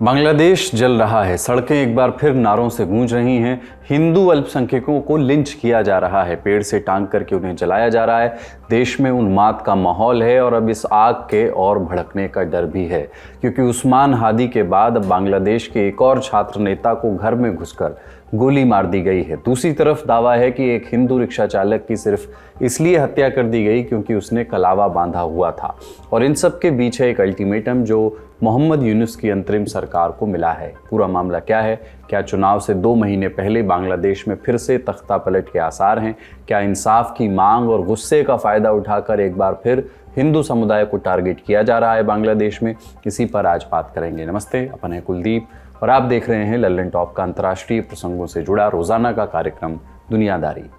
बांग्लादेश जल रहा है, सड़कें एक बार फिर नारों से गूंज रही हैं। हिंदू अल्पसंख्यकों को लिंच किया जा रहा है, पेड़ से टांग करके उन्हें जलाया जा रहा है। देश में उन्माद का माहौल है और अब इस आग के और भड़कने का डर भी है, क्योंकि उस्मान हादी के बाद अब बांग्लादेश के एक और छात्र नेता को घर में घुसकर गोली मार दी गई है। दूसरी तरफ दावा है कि एक हिंदू रिक्शा चालक की सिर्फ इसलिए हत्या कर दी गई क्योंकि उसने कलावा बांधा हुआ था। और इन सब के बीच है एक अल्टीमेटम जो मोहम्मद यूनुस की अंतरिम सरकार को मिला है। पूरा मामला क्या है? क्या चुनाव से 2 महीने पहले बांग्लादेश में फिर से तख्ता पलट के आसार हैं? क्या इंसाफ की मांग और गुस्से का फ़ायदा उठाकर एक बार फिर हिंदू समुदाय को टारगेट किया जा रहा है बांग्लादेश में? इसी पर आज बात करेंगे। नमस्ते, अपन है कुलदीप और आप देख रहे हैं लल्लन टॉप का अंतर्राष्ट्रीय प्रसंगों से जुड़ा रोजाना का कार्यक्रम दुनियादारी।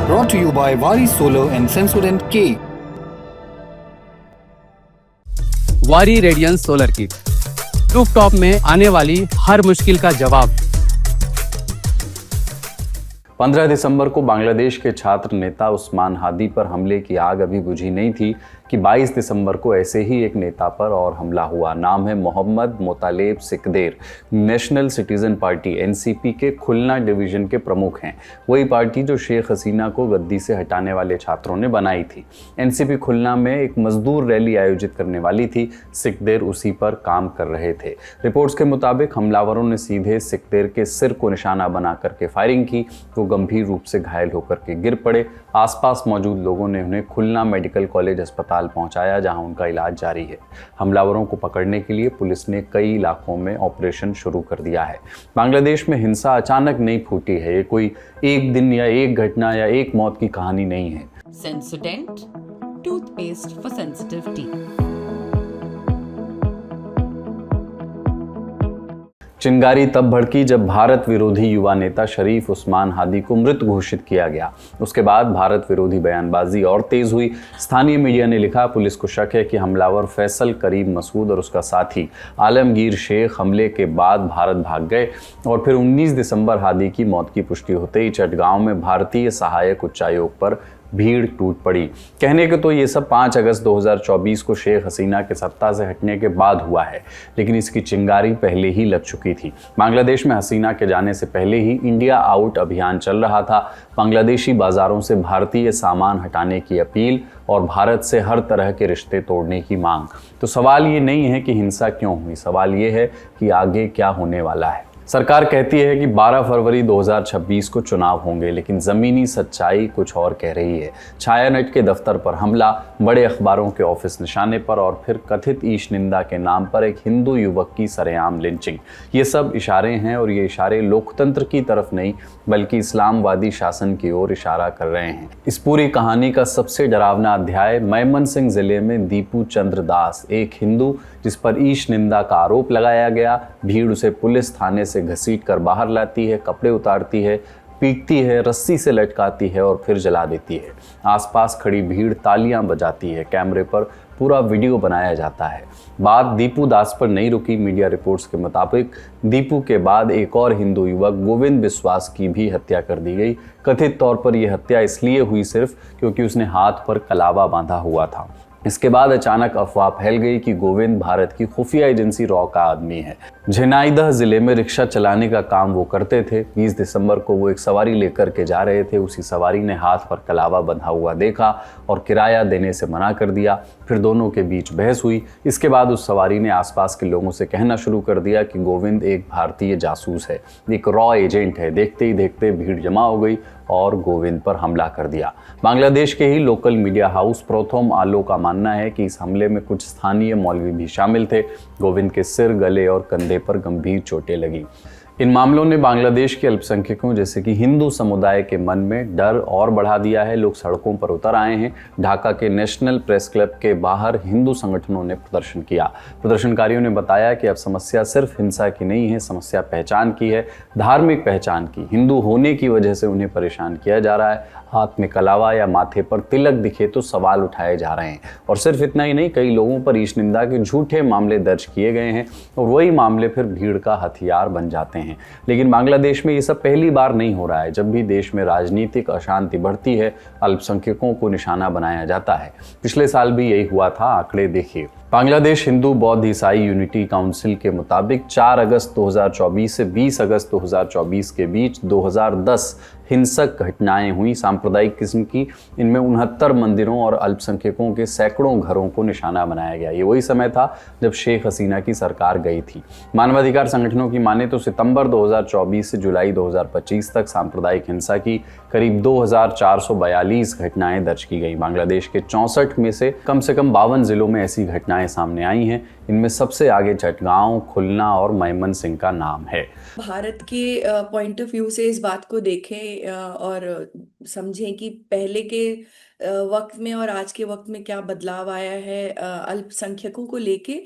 Brought to you by Wari Solar and Sensodyne K. वारी रेडियंस सोलर किट, रूफटॉप में आने वाली हर मुश्किल का जवाब। 15 दिसंबर को बांग्लादेश के छात्र नेता उस्मान हादी पर हमले की आग अभी बुझी नहीं थी कि 22 दिसंबर को ऐसे ही एक नेता पर और हमला हुआ। नाम है Mohammad Motaleb Sikder. National citizen party NCP के खुलना डिवीजन के प्रमुख हैं। वही पार्टी जो शेख हसीना को गद्दी से हटाने वाले छात्रों ने बनाई थी। एनसीपी खुलना में एक मजदूर रैली आयोजित करने वाली थी। सिकदेर उसी पर काम कर रहे थे। रिपोर्ट्स के मुताबिक हमलावरों ने सीधे सिकदेर के सिर को निशाना बना करके फायरिंग की। वो गंभीर रूप से घायल होकर के गिर पड़े। आसपास मौजूद लोगों ने उन्हें खुलना मेडिकल कॉलेज अस्पताल पहुंचाया, जहां उनका इलाज जारी है। हमलावरों को पकड़ने के लिए पुलिस ने कई इलाकों में ऑपरेशन शुरू कर दिया है। बांग्लादेश में हिंसा अचानक नहीं फूटी है। ये कोई एक दिन या एक घटना या एक मौत की कहानी नहीं है। Sensodyne toothpaste for sensitive teeth. चिंगारी तब भड़की जब भारत विरोधी युवा नेता शरीफ उस्मान हादी को मृत घोषित किया गया। उसके बाद भारत विरोधी बयानबाजी और तेज हुई। स्थानीय मीडिया ने लिखा, पुलिस को शक है कि हमलावर फैसल करीम मसूद और उसका साथी आलमगीर शेख हमले के बाद भारत भाग गए। और फिर 19 दिसंबर हादी की मौत की पुष्टि होते ही चटगांव में भारतीय सहायक उच्चायोग पर भीड़ टूट पड़ी। कहने के तो ये सब 5 अगस्त 2024 को शेख हसीना के सत्ता से हटने के बाद हुआ है, लेकिन इसकी चिंगारी पहले ही लग चुकी थी। बांग्लादेश में हसीना के जाने से पहले ही इंडिया आउट अभियान चल रहा था। बांग्लादेशी बाजारों से भारतीय सामान हटाने की अपील और भारत से हर तरह के रिश्ते तोड़ने की मांग। तो सवाल ये नहीं है कि हिंसा क्यों हुई, सवाल ये है कि आगे क्या होने वाला है। सरकार कहती है कि 12 फरवरी 2026 को चुनाव होंगे, लेकिन ज़मीनी सच्चाई कुछ और कह रही है। छायानेट के दफ्तर पर हमला, बड़े अखबारों के ऑफिस निशाने पर और फिर कथित ईश निंदा के नाम पर एक हिंदू युवक की सरेआम लिंचिंग। ये सब इशारे हैं और ये इशारे लोकतंत्र की तरफ नहीं बल्कि इस्लामवादी शासन की ओर इशारा कर रहे हैं। इस पूरी कहानी का सबसे डरावना अध्याय मैमनसिंह जिले में दीपू चंद्र दास, एक हिंदू जिस पर ईश निंदा का आरोप लगाया गया। भीड़ उसे पुलिस थाने से घसीट कर बाहर लाती है, कपड़े उतारती है, पीटती है, रस्सी से लटकाती है और फिर जला देती है। आसपास खड़ी भीड़ तालियां बजाती है। कैमरे पर पूरा वीडियो बनाया जाता है। बात दीपू दास पर नहीं रुकी। मीडिया रिपोर्ट्स के मुताबिक दीपू के बाद एक और हिंदू युवक गोविंद बिस्वास की भी हत्या कर दी गई। कथित तौर पर यह हत्या इसलिए हुई सिर्फ क्योंकि उसने हाथ पर कलावा बांधा हुआ था। इसके बाद अचानक अफवाह फैल गई कि गोविंद भारत की खुफिया एजेंसी रॉ का आदमी है। झेनाइदह जिले में रिक्शा चलाने का काम वो करते थे। 20 दिसंबर को वो एक सवारी लेकर के जा रहे थे। उसी सवारी ने हाथ पर कलावा बंधा हुआ देखा और किराया देने से मना कर दिया। फिर दोनों के बीच बहस हुई। इसके बाद उस सवारी ने आसपास के लोगों से कहना शुरू कर दिया कि गोविंद एक भारतीय जासूस है, एक रॉ एजेंट है। देखते ही देखते भीड़ जमा हो गई और गोविंद पर हमला कर दिया। बांग्लादेश के ही लोकल मीडिया हाउस प्रोथोम आलो का मानना है कि इस हमले में कुछ स्थानीय मौलवी भी शामिल थे। गोविंद के सिर, गले और कंधे पर गंभीर चोटें लगी। इन मामलों ने बांग्लादेश के अल्पसंख्यकों जैसे कि हिंदू समुदाय के मन में डर और बढ़ा दिया है। लोग सड़कों पर उतर आए हैं। ढाका के नेशनल प्रेस क्लब के बाहर हिंदू संगठनों ने प्रदर्शन किया। प्रदर्शनकारियों ने बताया कि अब समस्या सिर्फ हिंसा की नहीं है, समस्या पहचान की है, धार्मिक पहचान की। हिंदू होने की वजह से उन्हें परेशान किया जा रहा है। हाथ में कलावा या माथे पर तिलक दिखे तो सवाल उठाए जा रहे हैं। और सिर्फ इतना ही नहीं, कई लोगों पर ईश निंदा के झूठे मामले दर्ज किए गए हैं और वही मामले फिर भीड़ का हथियार बन जाते हैं। लेकिन बांग्लादेश में ये सब पहली बार नहीं हो रहा है। जब भी देश में राजनीतिक अशांति बढ़ती है, अल्पसंख्यकों को निशाना बनाया जाता है। पिछले साल भी यही हुआ था, आंकड़े देखिए। बांग्लादेश हिंदू बौद्ध ईसाई यूनिटी काउंसिल के मुताबिक 4 अगस्त 2024 से 20 अगस्त 2024 के बीच 2010 हिंसक घटनाएं हुई, सांप्रदायिक किस्म की। इनमें 69 मंदिरों और अल्पसंख्यकों के सैकड़ों घरों को निशाना बनाया गया। ये वही समय था जब शेख हसीना की सरकार गई थी। मानवाधिकार संगठनों की माने तो सितंबर 2024 से जुलाई 2025 तक सांप्रदायिक हिंसा की करीब 2442 घटनाएं दर्ज की गई। बांग्लादेश के 64 में से कम 52 जिलों में ऐसी घटनाएं सामने आई हैं। इनमें सबसे आगे चटगांव, खुलना और मैमन सिंह का नाम है। भारत के पॉइंट ऑफ व्यू से इस बात को देखें और समझें कि पहले के वक्त में और आज के वक्त में क्या बदलाव आया है अल्पसंख्यकों को लेके,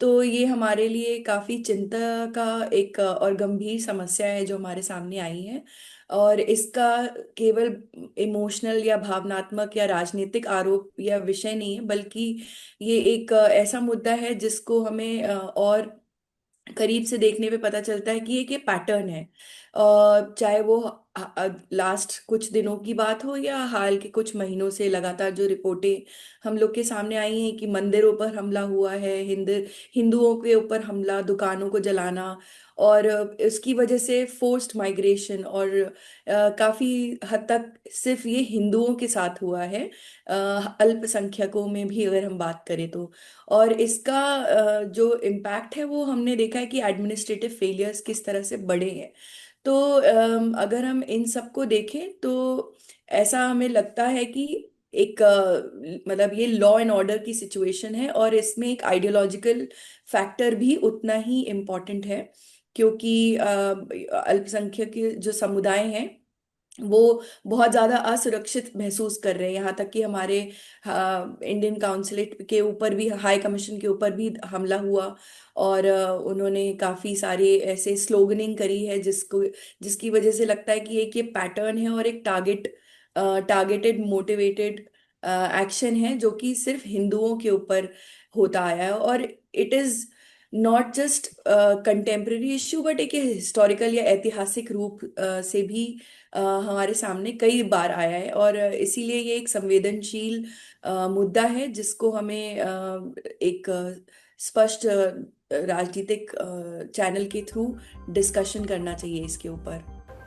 तो ये हमारे लिए काफ़ी चिंता का एक और गंभीर समस्या है जो हमारे सामने आई है। और इसका केवल इमोशनल या भावनात्मक या राजनीतिक आरोप या विषय नहीं है, बल्कि ये एक ऐसा मुद्दा है जिसको हमें और करीब से देखने पे पता चलता है कि ये पैटर्न है। चाहे वो लास्ट कुछ दिनों की बात हो या हाल के कुछ महीनों से लगातार जो रिपोर्टें हम लोग के सामने आई हैं कि मंदिरों पर हमला हुआ है, हिंदुओं के ऊपर हमला, दुकानों को जलाना, और इसकी वजह से फोर्स्ड माइग्रेशन, और काफ़ी हद तक सिर्फ ये हिंदुओं के साथ हुआ है, अल्पसंख्यकों में भी अगर हम बात करें तो। और इसका जो इम्पैक्ट है वो हमने देखा है कि एडमिनिस्ट्रेटिव फेलियर्स किस तरह से बढ़े हैं। तो अगर हम इन सबको देखें तो ऐसा हमें लगता है कि एक मतलब ये लॉ एंड ऑर्डर की सिचुएशन है, और इसमें एक आइडियोलॉजिकल फैक्टर भी उतना ही इम्पॉर्टेंट है, क्योंकि अल्पसंख्यक जो समुदाय हैं वो बहुत ज़्यादा असुरक्षित महसूस कर रहे हैं। यहाँ तक कि हमारे इंडियन काउंसलेट के ऊपर भी, हाई कमीशन के ऊपर भी हमला हुआ, और उन्होंने काफ़ी सारे ऐसे स्लोगनिंग करी है जिसकी वजह से लगता है कि एक ये पैटर्न है और एक टारगेटेड मोटिवेटेड एक्शन है जो कि सिर्फ हिंदुओं के ऊपर होता आया है। और it is not just contemporary issue, but एक हिस्टोरिकल या ऐतिहासिक रूप से भी हमारे सामने कई बार आया है, और इसीलिए ये एक संवेदनशील मुद्दा है जिसको हमें एक स्पष्ट राजनीतिक चैनल के थ्रू डिस्कशन करना चाहिए इसके ऊपर।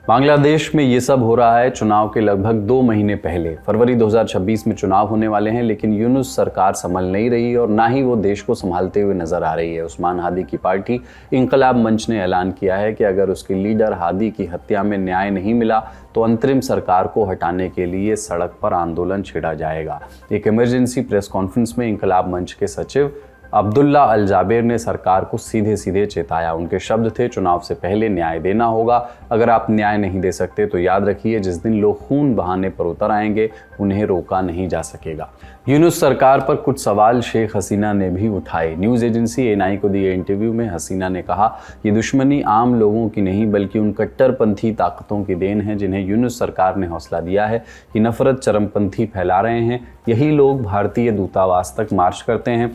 बांग्लादेश में ये सब हो रहा है चुनाव के लगभग 2 महीने पहले। फरवरी 2026 में चुनाव होने वाले हैं, लेकिन यूनुस सरकार संभल नहीं रही और ना ही वो देश को संभालते हुए नजर आ रही है। उस्मान हादी की पार्टी इंकलाब मंच ने ऐलान किया है कि अगर उसके लीडर हादी की हत्या में न्याय नहीं मिला तो अंतरिम सरकार को हटाने के लिए सड़क पर आंदोलन छेड़ा जाएगा। एक इमरजेंसी प्रेस कॉन्फ्रेंस में इंकलाब मंच के सचिव अब्दुल्ला अल जाबेर ने सरकार को सीधे सीधे चेताया। उनके शब्द थे, चुनाव से पहले न्याय देना होगा। अगर आप न्याय नहीं दे सकते तो याद रखिए, जिस दिन लोग खून बहाने पर उतर आएंगे उन्हें रोका नहीं जा सकेगा। यूनुस सरकार पर कुछ सवाल शेख हसीना ने भी उठाए। न्यूज़ एजेंसी एएनआई को दिए इंटरव्यू में हसीना ने कहा, ये दुश्मनी आम लोगों की नहीं बल्कि उन कट्टरपंथी ताकतों की देन है जिन्हें यूनुस सरकार ने हौसला दिया है। ये नफरत चरमपंथी फैला रहे हैं। यही लोग भारतीय दूतावास तक मार्च करते हैं,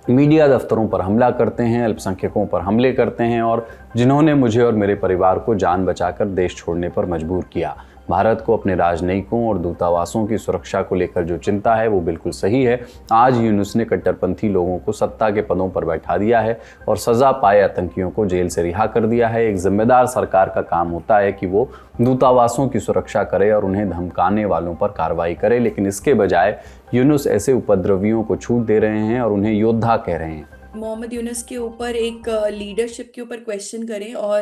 मीडिया दफ्तरों पर हमला करते हैं, अल्पसंख्यकों पर हमले करते हैं और जिन्होंने मुझे और मेरे परिवार को जान बचाकर देश छोड़ने पर मजबूर किया। भारत को अपने राजनयिकों और दूतावासों की सुरक्षा को लेकर जो चिंता है वो बिल्कुल सही है। आज यूनुस ने कट्टरपंथी लोगों को सत्ता के पदों पर बैठा दिया है और सजा पाए आतंकियों को जेल से रिहा कर दिया है। एक जिम्मेदार सरकार का काम होता है कि वो दूतावासों की सुरक्षा करे और उन्हें धमकाने वालों पर कार्रवाई करे, लेकिन इसके बजाय यूनुस ऐसे उपद्रवियों को छूट दे रहे हैं और उन्हें योद्धा कह रहे हैं। मोहम्मद यूनुस के ऊपर एक लीडरशिप के ऊपर क्वेश्चन करें और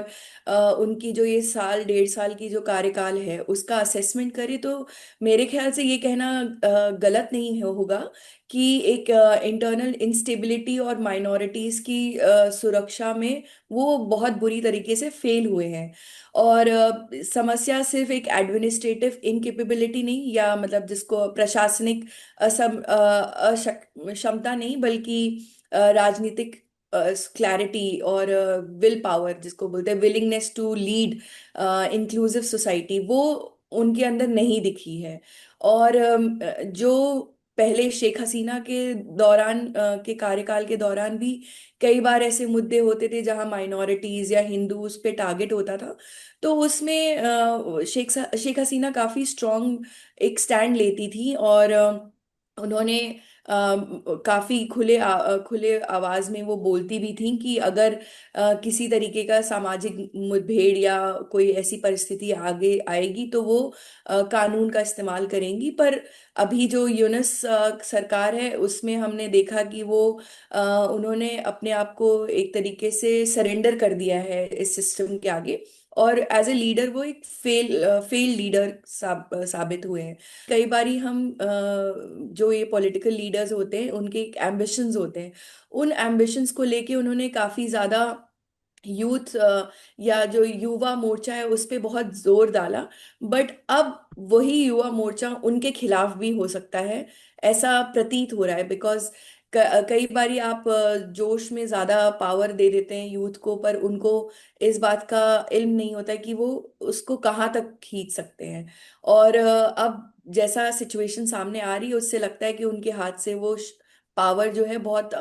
उनकी जो ये 1.5 साल की जो कार्यकाल है उसका असेसमेंट करें, तो मेरे ख्याल से ये कहना गलत नहीं होगा कि एक इंटरनल इंस्टेबिलिटी और माइनॉरिटीज़ की सुरक्षा में वो बहुत बुरी तरीके से फेल हुए हैं। और समस्या सिर्फ एक एडमिनिस्ट्रेटिव इनकेपेबिलिटी नहीं, या मतलब जिसको प्रशासनिक क्षमता नहीं, बल्कि राजनीतिक क्लैरिटी और विल पावर, जिसको बोलते हैं willingness to lead inclusive society, वो उनके अंदर नहीं दिखी है। और जो पहले शेख हसीना के दौरान के कार्यकाल के दौरान भी कई बार ऐसे मुद्दे होते थे जहां माइनॉरिटीज या हिंदूज पे टारगेट होता था, तो उसमें शेख हसीना काफी स्ट्रांग एक स्टैंड लेती थी। और उन्होंने काफी खुले आवाज में वो बोलती भी थी कि अगर किसी तरीके का सामाजिक मुठभेड़ या कोई ऐसी परिस्थिति आगे आएगी तो वो कानून का इस्तेमाल करेंगी। पर अभी जो यूनुस सरकार है उसमें हमने देखा कि वो उन्होंने अपने आप को एक तरीके से सरेंडर कर दिया है इस सिस्टम के आगे, और एज ए लीडर वो एक फेल लीडर साबित हुए हैं। कई बारी हम जो ये पॉलिटिकल लीडर्स होते हैं उनके एक एम्बिशंस होते हैं, उन एम्बिशंस को लेके उन्होंने काफी ज्यादा यूथ या जो युवा मोर्चा है उस पे बहुत जोर डाला। बट अब वही युवा मोर्चा उनके खिलाफ भी हो सकता है, ऐसा प्रतीत हो रहा है। बिकॉज कई बारी आप जोश में ज्यादा पावर दे देते हैं यूथ को, पर उनको इस बात का इल्म नहीं होता है कि वो उसको कहाँ तक खींच सकते हैं। और अब जैसा सिचुएशन सामने आ रही है उससे लगता है कि उनके हाथ से वो पावर जो है बहुत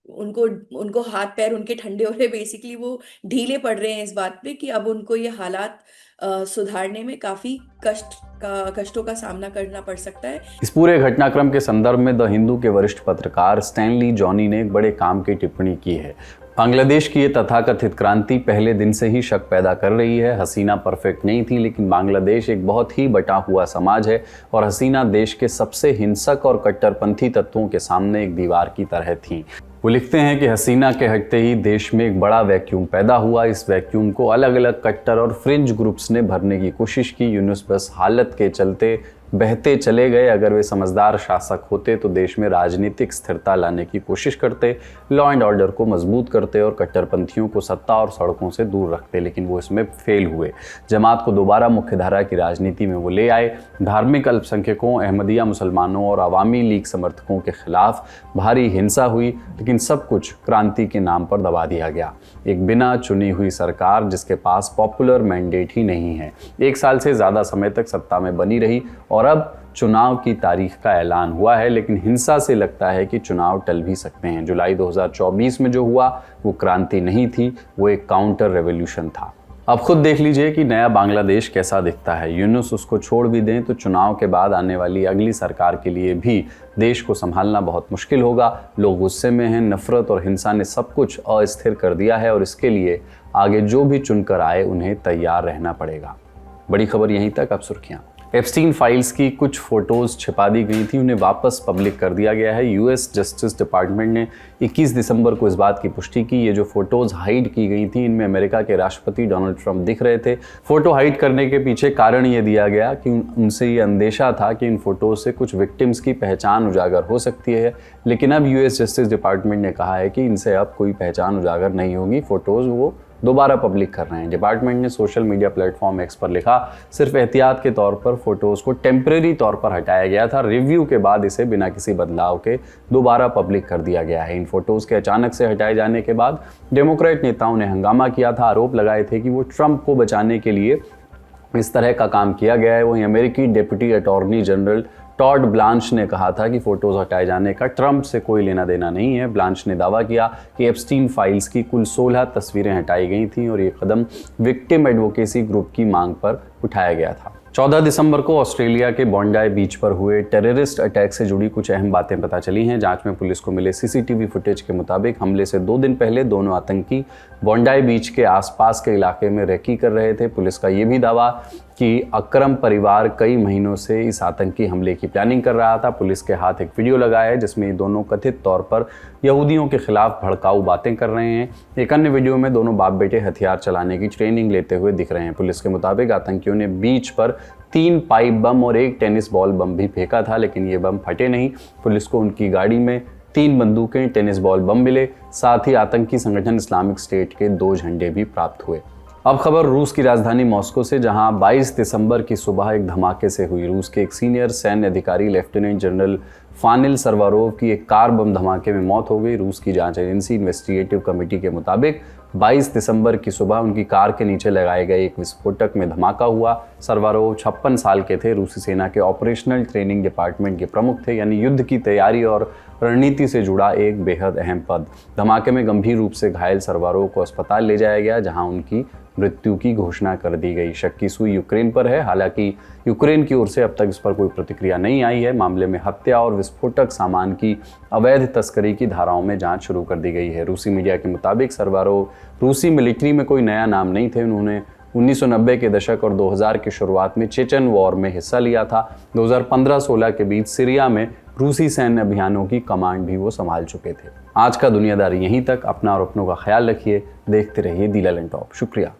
उनको उनको हाथ पैर उनके ठंडे हो रहे, बेसिकली वो ढीले पड़ रहे हैं इस बात पे कि अब उनको ये हालात सुधारने में काफी कष्टों का सामना करना पड़ सकता है। इस पूरे घटनाक्रम के संदर्भ में द हिंदू के वरिष्ठ पत्रकार स्टैनली जॉनी ने एक बड़े काम की टिप्पणी की है। बांग्लादेश की ये तथाकथित क्रांति पहले दिन से ही शक पैदा कर रही है। हसीना परफेक्ट नहीं थी, लेकिन बांग्लादेश एक बहुत ही बटा हुआ समाज है और हसीना देश के सबसे हिंसक और कट्टरपंथी तत्वों के सामने एक दीवार की तरह थी। वो लिखते हैं कि हसीना के हटते ही देश में एक बड़ा वैक्यूम पैदा हुआ। इस वैक्यूम को अलग अलग कट्टर और फ्रिंज ग्रुप्स ने भरने की कोशिश की। यूनुस बस हालत के चलते बहते चले गए। अगर वे समझदार शासक होते तो देश में राजनीतिक स्थिरता लाने की कोशिश करते, लॉ एंड ऑर्डर को मजबूत करते और कट्टरपंथियों को सत्ता और सड़कों से दूर रखते, लेकिन वो इसमें फेल हुए। जमात को दोबारा मुख्यधारा की राजनीति में वो ले आए। धार्मिक अल्पसंख्यकों, अहमदिया मुसलमानों और अवामी लीग समर्थकों के खिलाफ भारी हिंसा हुई, लेकिन सब कुछ क्रांति के नाम पर दबा दिया गया। एक बिना चुनी हुई सरकार जिसके पास पॉपुलर मैंडेट ही नहीं है, 1 साल से ज़्यादा समय तक सत्ता में बनी रही और अब चुनाव की तारीख का ऐलान हुआ है, लेकिन हिंसा से लगता है कि चुनाव टल भी सकते हैं। जुलाई 2024 में जो हुआ वो क्रांति नहीं थी, वो एक काउंटर रेवोल्यूशन था। अब खुद देख लीजिए कि नया बांग्लादेश कैसा दिखता है। यूनुस उसको छोड़ भी दें तो चुनाव के बाद आने वाली अगली सरकार के लिए भी देश को संभालना बहुत मुश्किल होगा। लोग गुस्से में हैं, नफरत और हिंसा ने सब कुछ अस्थिर कर दिया है और इसके लिए आगे जो भी चुनकर आए उन्हें तैयार रहना पड़ेगा। बड़ी खबर यहीं तक। अब सुर्खियां। एप्स्टीन फाइल्स की कुछ फोटोज छिपा दी गई थी, उन्हें वापस पब्लिक कर दिया गया है। यूएस जस्टिस डिपार्टमेंट ने 21 दिसंबर को इस बात की पुष्टि की। ये जो फोटोज हाइड की गई थी इनमें अमेरिका के राष्ट्रपति डोनाल्ड ट्रंप दिख रहे थे। फोटो हाइड करने के पीछे कारण ये दिया गया कि उनसे ये अंदेशा था कि इन फोटोज से कुछ विक्टिम्स की पहचान उजागर हो सकती है, लेकिन अब यूएस जस्टिस डिपार्टमेंट ने कहा है कि इनसे अब कोई पहचान उजागर नहीं होगी। फोटोज वो दोबारा पब्लिक कर रहे हैं। डिपार्टमेंट ने सोशल मीडिया प्लेटफॉर्म एक्स पर लिखा, सिर्फ एहतियात के तौर पर फोटोज को टेम्परेरी तौर पर हटाया गया था। रिव्यू के बाद इसे बिना किसी बदलाव के दोबारा पब्लिक कर दिया गया है। इन फोटोज के अचानक से हटाए जाने के बाद डेमोक्रेट नेताओं ने हंगामा किया था, आरोप लगाए थे कि वो ट्रंप को बचाने के लिए इस तरह का काम किया गया है। वहीं अमेरिकी deputy attorney general Todd Blanche ने कहा था कि फोटोज हटाए जाने का ट्रंप से कोई लेना देना नहीं है। ब्लांच ने दावा किया कि एप्स्टीन फाइल्स की कुल 16 तस्वीरें हटाई गई थीं और ये कदम विक्टिम एडवोकेसी ग्रुप की मांग पर उठाया गया था। 14 दिसंबर को ऑस्ट्रेलिया के बॉन्डाई बीच पर हुए टेररिस्ट अटैक से जुड़ी कुछ अहम बातें पता चली हैं। जांच में पुलिस को मिले सीसीटीवी फुटेज के मुताबिक हमले से 2 दिन पहले दोनों आतंकी बॉन्डाई बीच के आसपास के इलाके में रेकी कर रहे थे। पुलिस का ये भी दावा कि अकरम परिवार कई महीनों से इस आतंकी हमले की प्लानिंग कर रहा था। पुलिस के हाथ एक वीडियो लगा है जिसमें ये दोनों कथित तौर पर यहूदियों के खिलाफ भड़काऊ बातें कर रहे हैं। एक अन्य वीडियो में दोनों बाप बेटे हथियार चलाने की ट्रेनिंग लेते हुए दिख रहे हैं। पुलिस के मुताबिक आतंकियों ने बीच पर 3 पाइप बम और 1 टेनिस बॉल बम भी फेंका था, लेकिन ये बम फटे नहीं। पुलिस को उनकी गाड़ी में 3 बंदूकें, टेनिस बॉल बम मिले। साथ ही आतंकी संगठन इस्लामिक स्टेट के 2 झंडे भी प्राप्त हुए। अब खबर रूस की राजधानी मॉस्को से, जहां 22 दिसंबर की सुबह एक धमाके से हुई। रूस के एक सीनियर सैन्य अधिकारी लेफ्टिनेंट जनरल फानिल सरवारोव की एक कार बम धमाके में मौत हो गई। रूस की जांच एजेंसी इन्वेस्टिगेटिव कमेटी के मुताबिक 22 दिसंबर की सुबह उनकी कार के नीचे लगाए गए एक विस्फोटक में धमाका हुआ। सरवारोव 56 साल के थे, रूसी सेना के ऑपरेशनल ट्रेनिंग डिपार्टमेंट के प्रमुख थे, यानी युद्ध की तैयारी और रणनीति से जुड़ा एक बेहद अहम पद। धमाके में गंभीर रूप से घायल सरवारोव को अस्पताल ले जाया गया, जहां उनकी मृत्यु की घोषणा कर दी गई। शक की सुई यूक्रेन पर है, हालांकि यूक्रेन की ओर से अब तक इस पर कोई प्रतिक्रिया नहीं आई है। मामले में हत्या और विस्फोटक सामान की अवैध तस्करी की धाराओं में जांच शुरू कर दी गई है। रूसी मीडिया के मुताबिक सरवारोव रूसी मिलिट्री में कोई नया नाम नहीं थे। उन्होंने 1990 के दशक और 2000 की शुरुआत में चेचन वॉर में हिस्सा लिया था। 2015-16 के बीच सीरिया में रूसी सैन्य अभियानों की कमांड भी वो संभाल चुके थे। आज का दुनियादारी यहीं तक। अपना और अपनों का ख्याल रखिए। देखते रहिए दी ललन टॉप। शुक्रिया।